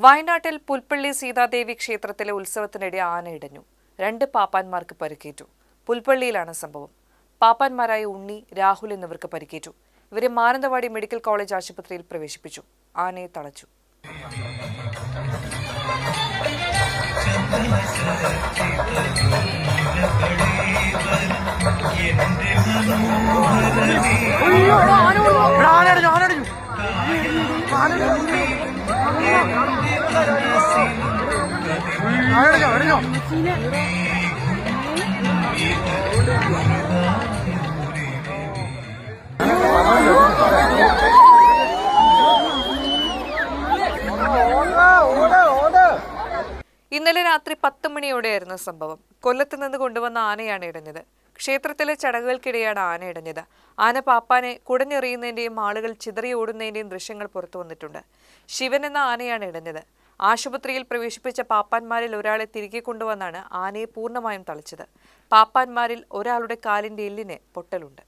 വയനാട്ടിൽ പുൽപ്പള്ളി സീതാദേവി ക്ഷേത്രത്തിലെ ഉത്സവത്തിനിടെ ആനയിടഞ്ഞു. 2 പാപ്പാന്മാർക്ക് പരിക്കേറ്റു. പുൽപ്പള്ളിയിലാണ് സംഭവം. പാപ്പാന്മാരായ ഉണ്ണി, രാഹുൽ എന്നിവർക്ക് പരിക്കേറ്റു. ഇവരെ മാനന്തവാടി മെഡിക്കൽ കോളേജ് ആശുപത്രിയിൽ പ്രവേശിപ്പിച്ചു. ആനയെ തളച്ചു. ഇന്നലെ രാത്രി 10 മണിയോടെയായിരുന്നു സംഭവം. കൊല്ലത്ത് നിന്ന് കൊണ്ടുവന്ന ആനയാണ് ഇടഞ്ഞത്. ക്ഷേത്രത്തിലെ ചടങ്ങുകൾക്കിടെയാണ് ആന ഇടഞ്ഞത്. ആന പാപ്പാനെ കുടഞ്ഞെറിയുന്നതിന്റെയും ആളുകൾ ചിതറിയോടുന്നതിന്റെയും ദൃശ്യങ്ങൾ പുറത്തു വന്നിട്ടുണ്ട്. ശിവൻ എന്ന ആനയാണ് ഇടഞ്ഞത്. ആശുപത്രിയിൽ പ്രവേശിപ്പിച്ച പാപ്പാന്മാരിൽ ഒരാളെ തിരികെ കൊണ്ടുവന്നാണ് ആനയെ പൂർണ്ണമായും തളച്ചത്. പാപ്പാന്മാരിൽ ഒരാളുടെ കാലിന്റെ എല്ലിന് പൊട്ടലുണ്ട്.